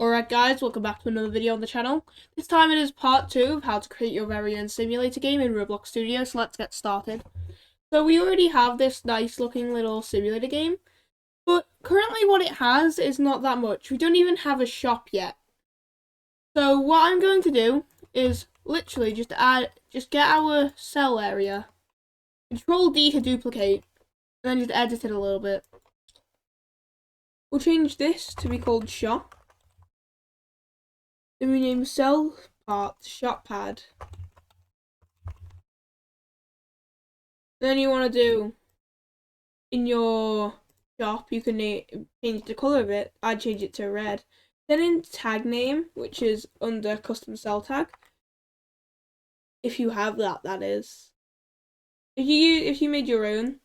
Alright guys, welcome back to another video on the channel. This time it is part 2 of how to create your very own simulator game in Roblox Studio, so let's get started. So we already have this nice looking little simulator game, but currently what it has is not that much. We don't even have a shop yet. So what I'm going to do is literally just get our cell area, Control D to duplicate, and then just edit it a little bit. We'll change this to be called shop. Then we name cell part shop pad. Then you want to do in your shop, you can change the color of it. I'd change it to red. Then in tag name, which is under custom cell tag, if you have that, that is. If you made your own,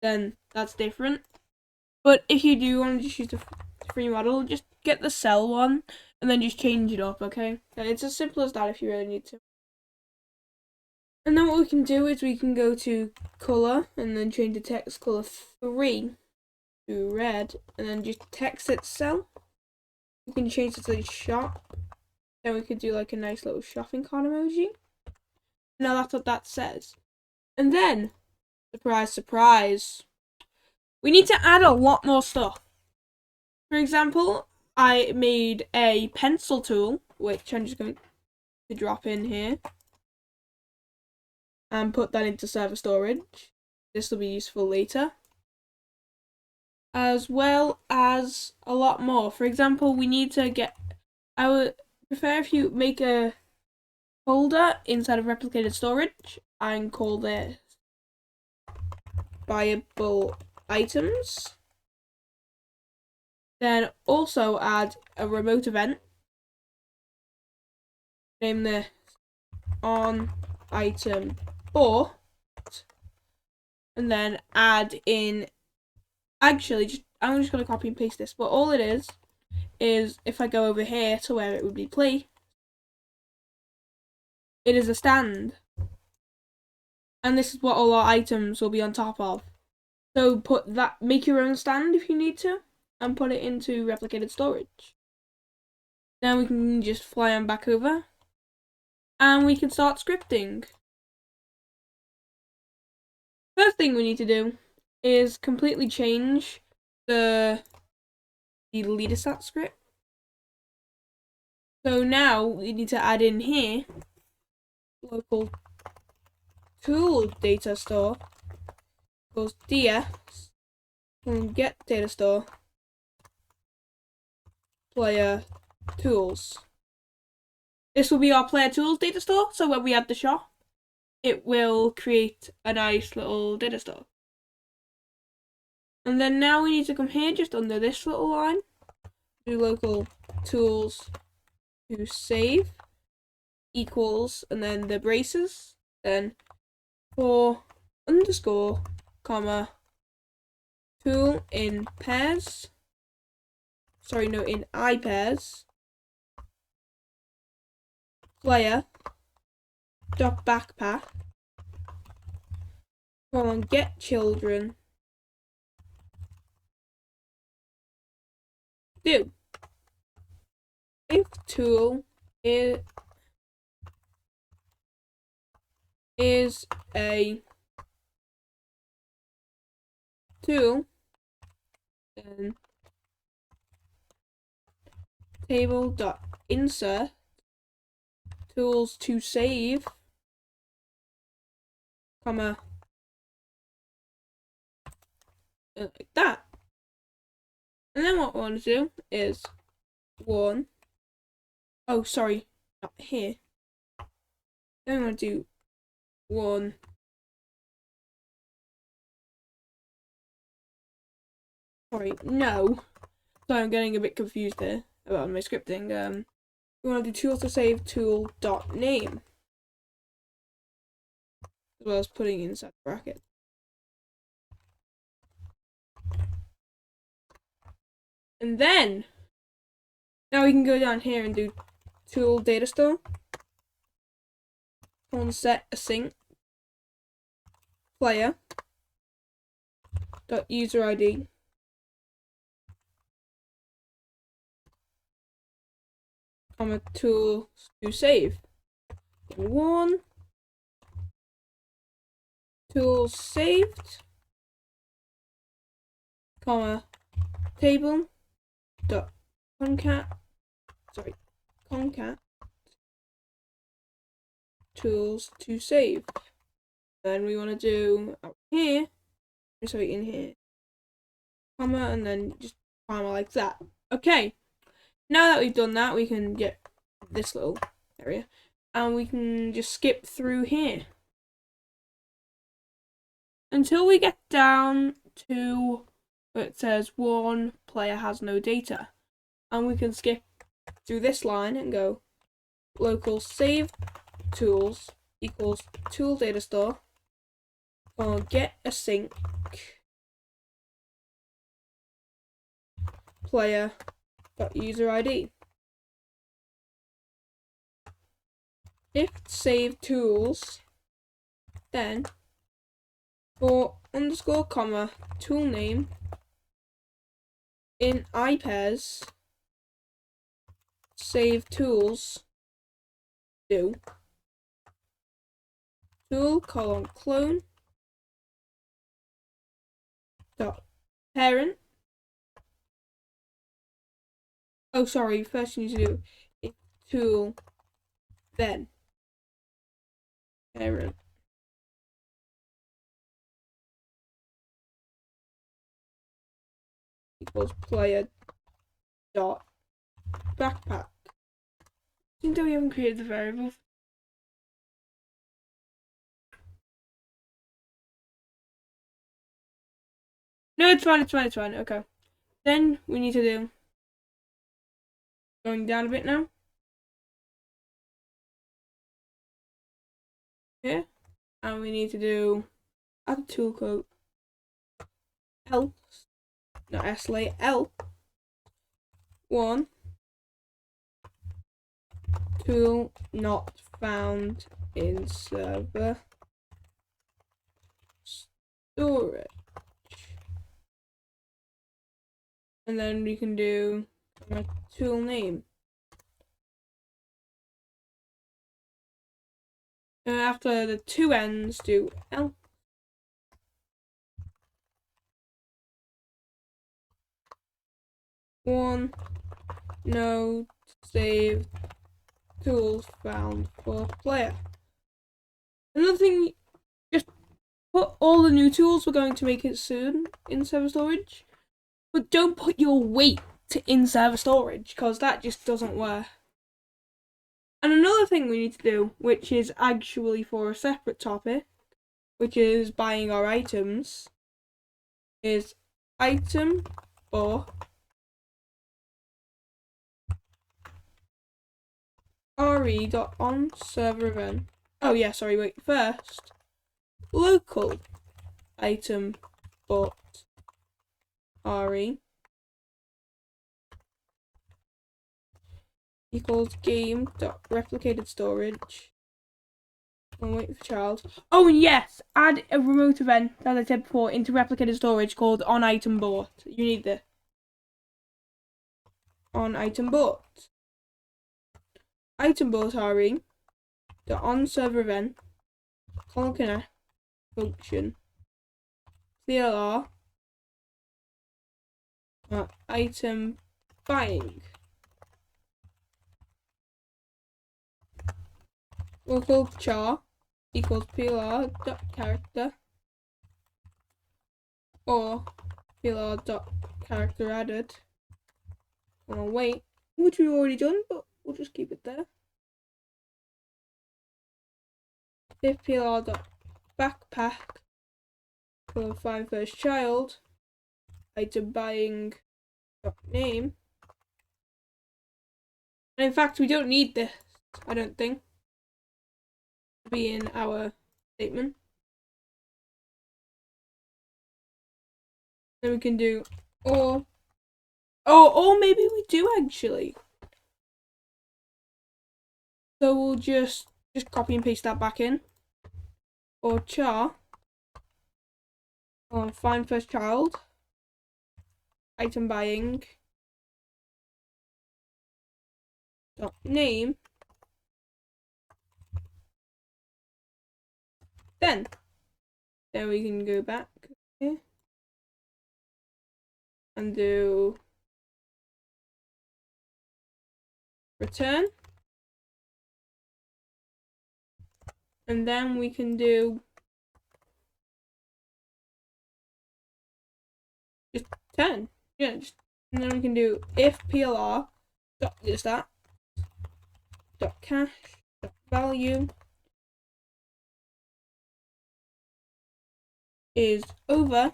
then that's different. But if you do want to just use the free model, just get the cell one and then just change it up, okay? And it's as simple as that if you really need to. And then what we can do is we can go to color and then change the text color 3 to red and then just text it cell. We can change it to shop. Then we could do like a nice little shopping cart emoji. Now that's what that says. And then, surprise, surprise, we need to add a lot more stuff. For example, I made a pencil tool, which I'm just going to drop in here and put that into server storage. This will be useful later. As well as a lot more. For example, we need to get, I would prefer if you make a folder inside of replicated storage and call this buyable items. Then also add a remote event. Name this on item bought. And then add in, actually, I'm just going to copy and paste this. But all it is if I go over here to where it would be play, it is a stand. And this is what all our items will be on top of. So make your own stand if you need to, and put it into replicated storage. Then we can just fly on back over, and we can start scripting. First thing we need to do is completely change the leader stat script. So now we need to add in here local tool data store equals ds and get data store player tools. This will be our player tools data store, so when we add the shop, it will create a nice little data store. And then now we need to come here just under this little line, do local tools to save equals, and then the braces, then for underscore comma tool in pairs, sorry, no, in I pairs, player dot backpack colon get children do if tool is a tool, then table dot insert tools to save comma like that. And then what we want to do is not here. Then we want to do one no. Sorry, I'm getting a bit confused there about my scripting. We want to do tool to save tool dot name, as well as putting inside the bracket. And then now we can go down here and do tool data store. On set async player dot user ID comma, tools to save. 1, tools saved, comma, table dot concat tools to save. Then we want to do out here, sorry, in here, comma, and then just comma like that. Okay, now that we've done that, we can get this little area and we can just skip through here until we get down to where it says 1 player has no data, and we can skip through this line and go local save tools equals tool data store, or get async player user ID. If save tools, then for underscore comma tool name in iPairs save tools do tool colon clone dot parent. Oh, sorry, first you need to do if tool then parent equals player dot backpack. Even though we haven't created the variable. No, it's fine, okay. Then we need to do, going down a bit now. Here. And we need to do add tool code else, not S layer, L 1 tool not found in server storage. And then we can do my tool name. And after the two ends, do L. One node save tools found for player. Another thing, just put all the new tools we're going to make it soon in server storage, but don't put your weight in server storage because that just doesn't work. And another thing we need to do, which is actually for a separate topic, which is buying our items, is item or re.onServer event. Oh yeah, sorry, wait, first local item bought re equals game.replicated storage. And wait for child. Oh, and yes, add a remote event, as I said before, into replicated storage called onItemBought. You need this. onItemBought. ItemBought re the onServer event colon connect function CLR item buying local char equals plr dot character or plr dot character added. I'll wait, which we've already done, but we'll just keep it there. If plr dot backpack will find first child item buying dot name. And in fact, we don't need this, I don't think, to be in our statement. Then we can do or maybe we do actually. So we'll just copy and paste that back in. Or char or find first child item buying dot name. Then we can go back here and do return, and then we can do just 10. Yeah, and then we can do if plr dot just that dot cache dot value is over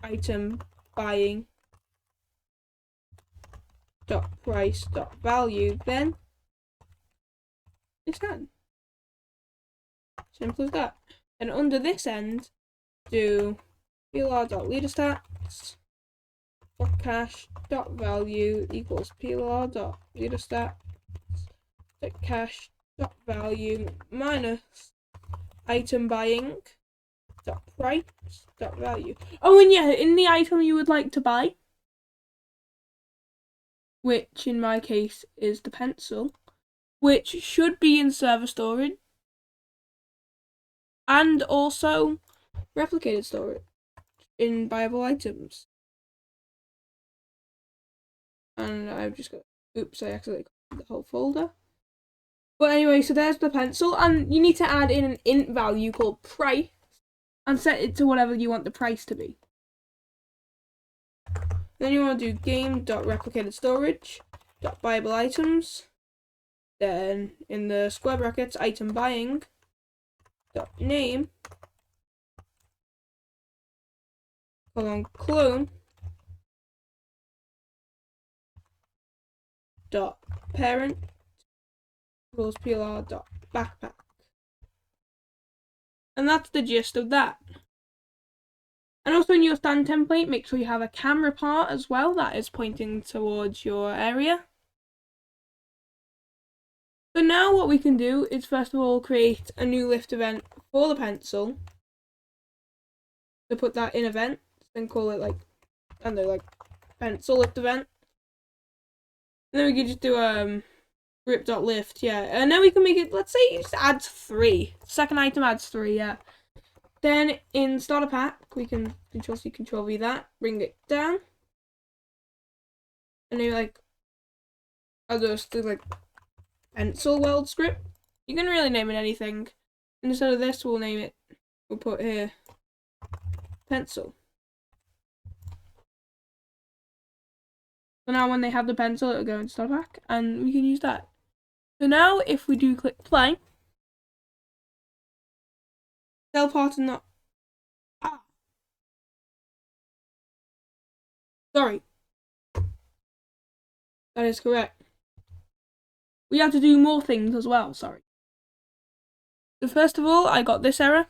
item buying dot price dot value, then it's done. Simple as that. And under this end, do plr dot leader stats dot cache dot value equals plr dot leader stats dot cache dot value minus item buying dot price dot value. Oh, and yeah, in the item you would like to buy, which in my case is the pencil, which should be in server storage and also replicated storage in buyable items. And I've just got, oops, I accidentally copied the whole folder. But anyway, so there's the pencil, and you need to add in an int value called price and set it to whatever you want the price to be. Then you want to do game.replicatedStorage.buyable items. Then in the square brackets, item buying dot name clone dot parent equals plr dot backpack. And that's the gist of that. And also in your stand template, make sure you have a camera part as well that is pointing towards your area. So now what we can do is first of all create a new lift event for the pencil. So put that in event, then call it like, I don't know, like pencil lift event. And then we can just do grip.lift, yeah. And then we can make it, let's say it just adds 3. Second item adds 3, yeah. Then in starter pack, we can Control-C, Control-V that, bring it down. And then like, I'll just do like pencil weld script. You can really name it anything. And instead of this, we'll put here pencil. So now when they have the pencil, it'll go into starter pack, and we can use that. So now if we do click play, cell part and not, sorry, that is correct. We have to do more things as well, sorry. So first of all, I got this error.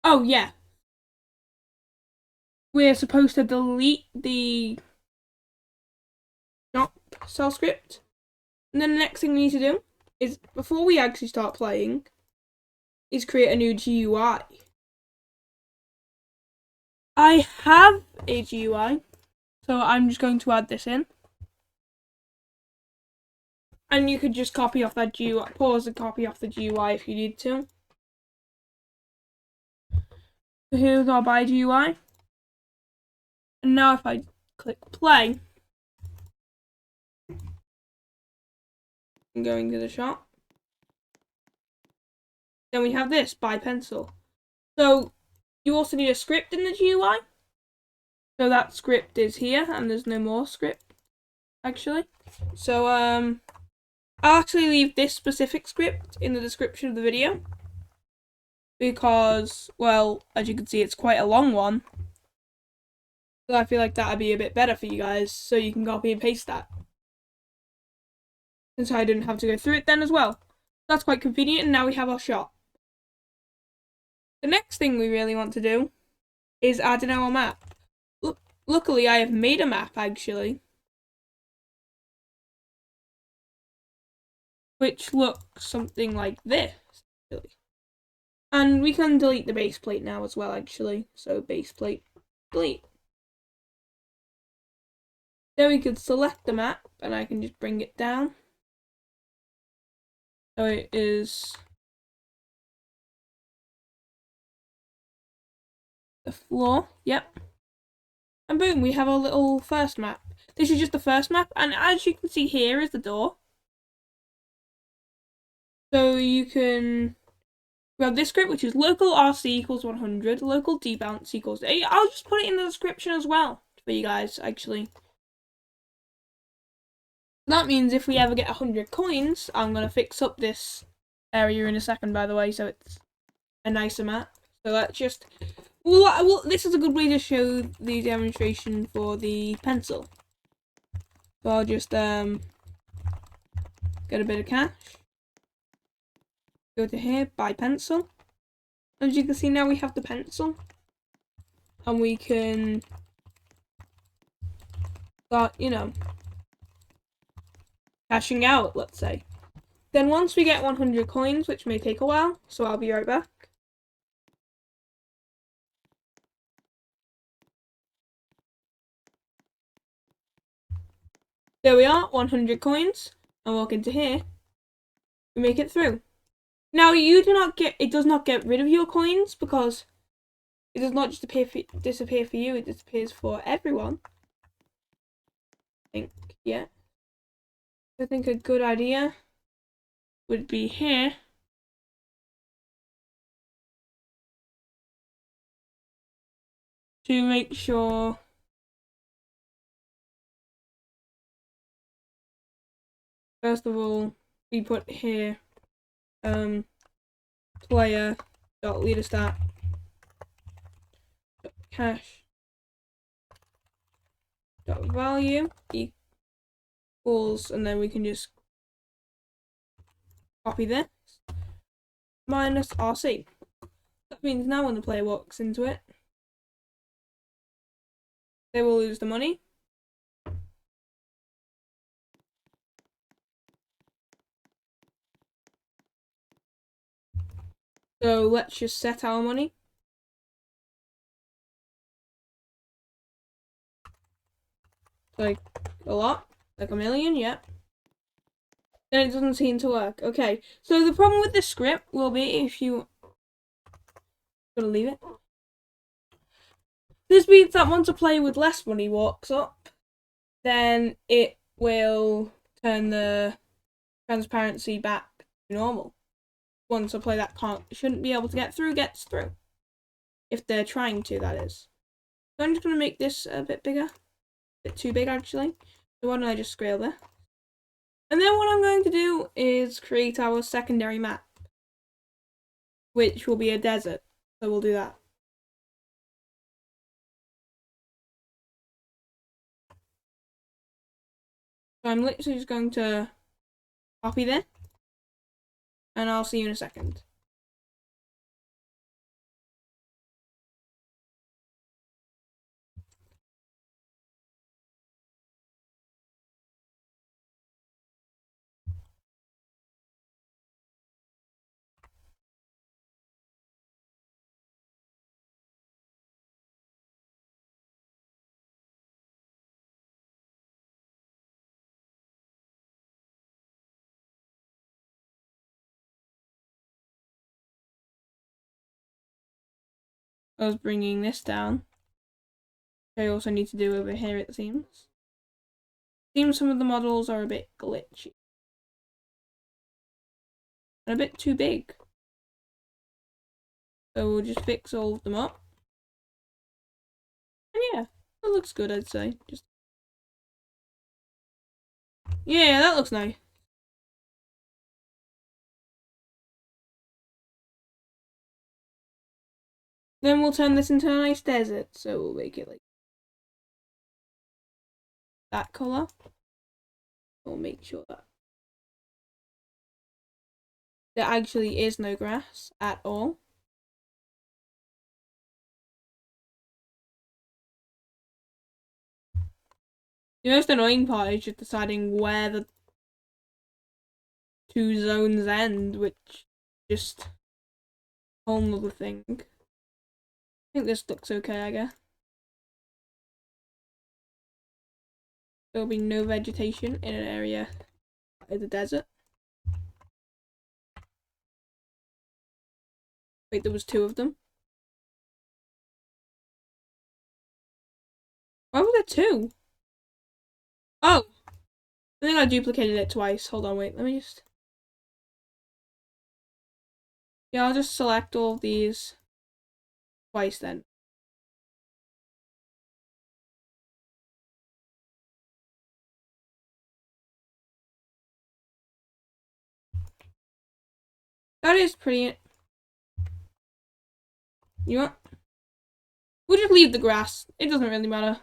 Oh yeah. We're supposed to delete the not cell script. And then the next thing we need to do is, before we actually start playing, is create a new GUI. I have a GUI, so I'm just going to add this in. And you could just copy off that GUI, pause and copy off the GUI if you need to. So here's our buy GUI. And now if I click play, I'm going to the shop. Then we have this, buy pencil. So you also need a script in the GUI. So that script is here, and there's no more script, actually. So I'll actually leave this specific script in the description of the video, because, well, as you can see, it's quite a long one. So I feel like that would be a bit better for you guys, so you can copy and paste that. And so I didn't have to go through it then as well. That's quite convenient, and now we have our shop. The next thing we really want to do is add in our map. Luckily, I have made a map, actually, which looks something like this, actually. And we can delete the base plate now as well, actually. So base plate, delete. Then we could select the map and I can just bring it down. So it is the floor, yep. And boom, we have our little first map. This is just the first map, and as you can see here is the door. So you can grab this script, which is local RC equals 100, local debounce equals 8. I'll just put it in the description as well for you guys, actually. That means if we ever get 100 coins, I'm going to fix up this area in a second, by the way, so it's a nicer map. So let's just... Well, this is a good way to show the demonstration for the pencil. So I'll just get a bit of cash. Go to here, buy pencil. As you can see now we have the pencil. And we can start, you know, cashing out, let's say. Then once we get 100 coins, which may take a while, so I'll be right back. There we are, 100 coins. And walk into here. We make it through. Now you do not get, it does not get rid of your coins because it does not just disappear for you, it disappears for everyone. I think a good idea would be here. To make sure first of all we put here player dot leader stat dot cash dot value equals, and then we can just copy this minus RC. That means now when the player walks into it, they will lose the money. So let's just set our money. Like a lot, like a million, yep. Then it doesn't seem to work. Okay, so the problem with this script will be if you gotta leave it. This means that once a player with less money walks up, then it will turn the transparency back to normal. Once a player that shouldn't be able to get through gets through. If they're trying to, that is. So I'm just gonna make this a bit bigger. A bit too big actually. So why don't I just scale this? And then what I'm going to do is create our secondary map, which will be a desert. So we'll do that. So I'm literally just going to copy this, and I'll see you in a second. I was bringing this down. I also need to do over here, it seems. Seems some of the models are a bit glitchy. And a bit too big. So we'll just fix all of them up. And yeah, that looks good, I'd say. Yeah, that looks nice. Then we'll turn this into a nice desert. So we'll make it like that colour. We'll make sure that there actually is no grass at all. The most annoying part is just deciding where the two zones end, which just a whole nother thing. I think this looks okay, I guess. There'll be no vegetation in an area like the desert. Wait, there was 2 of them. Why were there 2? Oh! I think I duplicated it twice. Hold on, wait, let me just... Yeah, I'll just select all of these twice then. That is pretty... You know what? We'll just leave the grass. It doesn't really matter.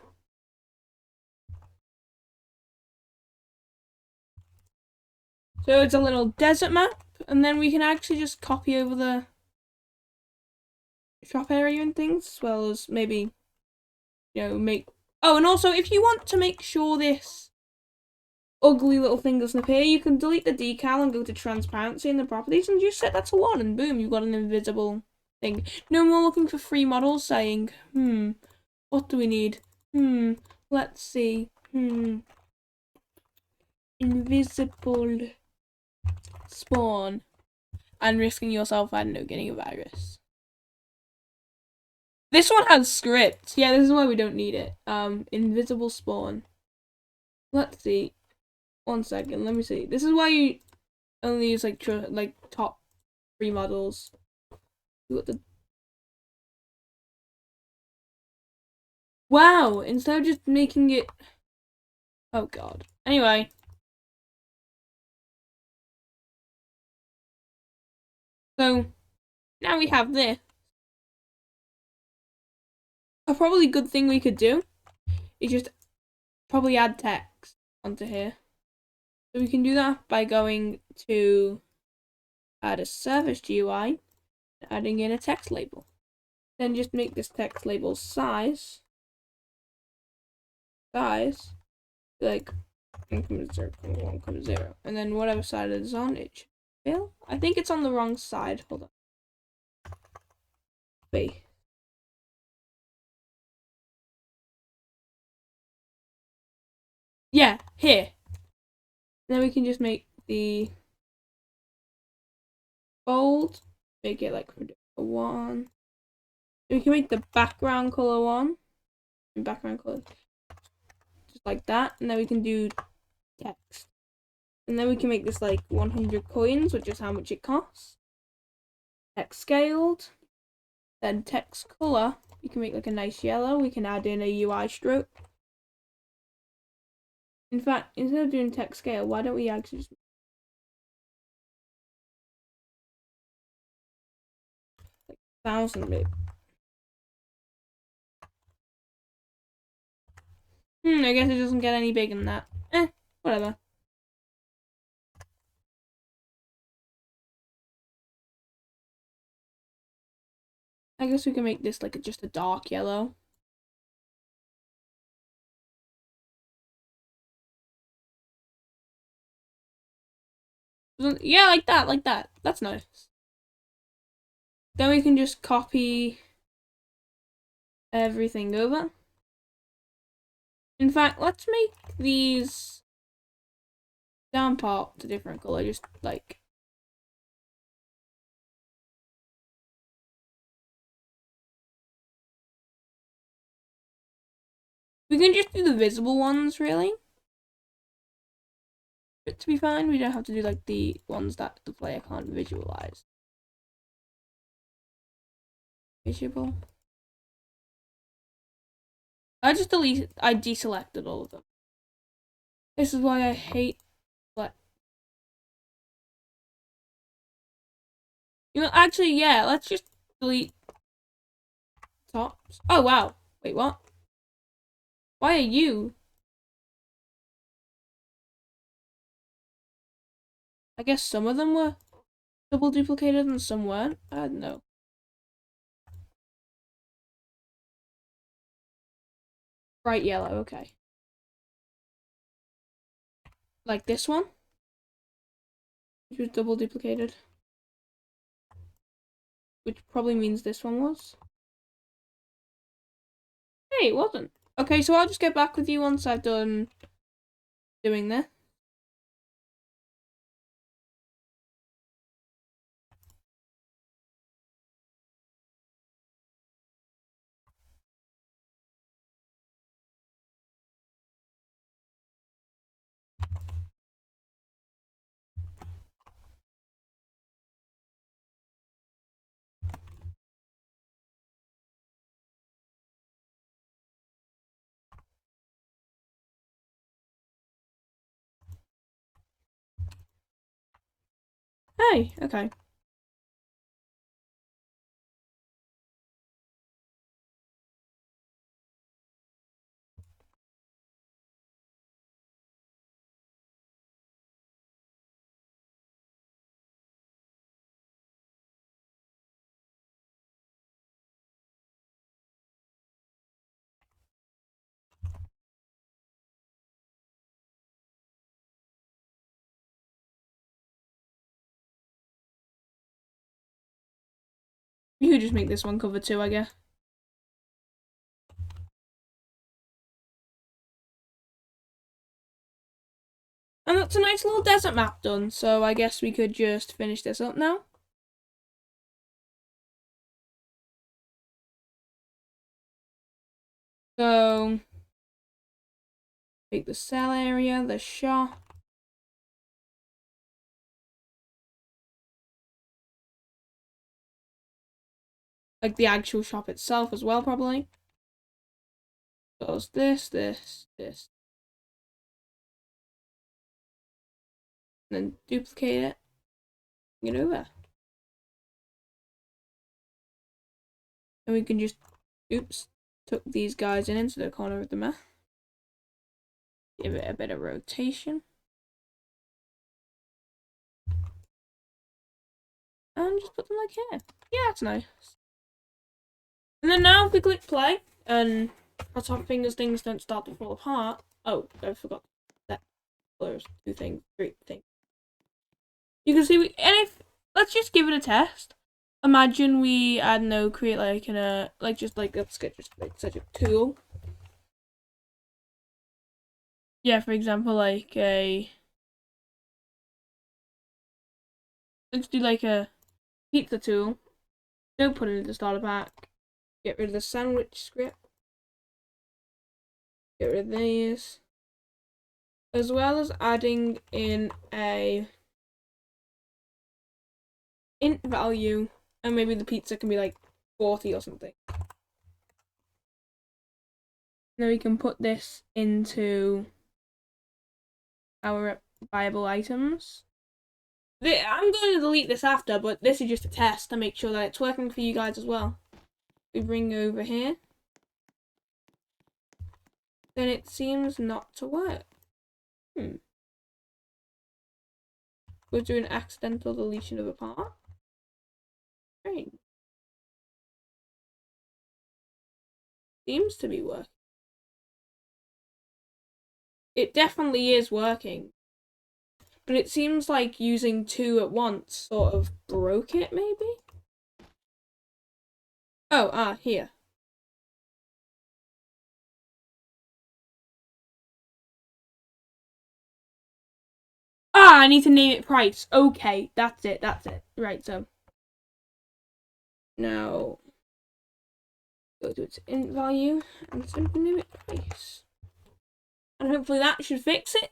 So it's a little desert map, and then we can actually just copy over the shop area and things, as well as maybe, you know, make... Oh, and also, if you want to make sure this ugly little thing doesn't appear, you can delete the decal and go to transparency in the properties and just set that to 1, and boom, you've got an invisible thing. No more looking for free models saying, what do we need? Let's see. Invisible spawn. And risking yourself, I don't know, getting a virus. This one has script. Yeah, this is why we don't need it. Invisible spawn. Let's see. 1 second, let me see. This is why you only use like top 3 models. Wow, instead of just making it... Oh god. Anyway. So, now we have this. A probably good thing we could do is just probably add text onto here. So we can do that by going to add a service GUI, adding in a text label. Then just make this text label size like 1,0,1,0, and then whatever side it is on, it should fill. I think it's on the wrong side. Hold on. Wait. Yeah, here. Then we can just make the bold, make it like 1. We can make the background color 1, and background color just like that, and then we can do text. And then we can make this like 100 coins, which is how much it costs. Text scaled. Then text color, you can make like a nice yellow. We can add in a UI stroke. In fact, instead of doing text scale, why don't we actually just like 1,000 maybe? I guess it doesn't get any bigger than that. Whatever. I guess we can make this like just a dark yellow. Yeah, like that. That's nice. Then we can just copy everything over. In fact, let's make these down part a different color, just like... We can just do the visible ones, really. But to be fine, we don't have to do like the ones that the player can't visualize. Visible. I deselected all of them. This is why I hate what. You know, actually, yeah, let's just delete tops. Oh wow. Wait, what? Why are you? I guess some of them were double duplicated and some weren't. I don't know. Bright yellow, okay. Like this one, which was double duplicated. Which probably means this one was. Hey, it wasn't. Okay, so I'll just get back with you once I've done doing this. Hey, okay. You could just make this one cover too, I guess. And that's a nice little desert map done, so I guess we could just finish this up now. So, take the cell area, the shop. Like the actual shop itself as well, probably. Goes this. And then duplicate it. Bring it over. And we can just, oops, tuck these guys in into the corner of the map. Give it a bit of rotation. And just put them like here. Yeah, it's nice. And then now if we click play and cross our fingers things don't start to fall apart. Oh, I forgot that there's three things. You can see let's just give it a test. Imagine we, I don't know, create like let's get just like such a tool. Yeah, for example, let's do like a pizza tool. Don't put it in the starter pack. Get rid of the sandwich script. Get rid of these. As well as adding in a int value, and maybe the pizza can be like 40 or something. Now we can put this into our buyable items. I'm going to delete this after, but this is just a test to make sure that it's working for you guys as well. We bring over here. Then it seems not to work. We'll do an accidental deletion of a part. Great. Seems to be working. It definitely is working. But it seems like using two at once sort of broke it, maybe? Oh, here. I need to name it price. Okay, that's it. Right, so. Now, go to its int value and simply name it price. And hopefully that should fix it.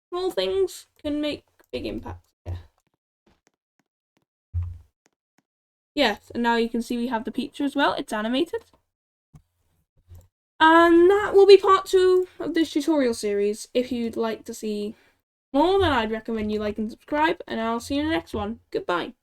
Small things can make big impacts. Yes, and now you can see we have the pizza as well. It's animated. And that will be part 2 of this tutorial series. If you'd like to see more, then I'd recommend you like and subscribe, and I'll see you in the next one. Goodbye.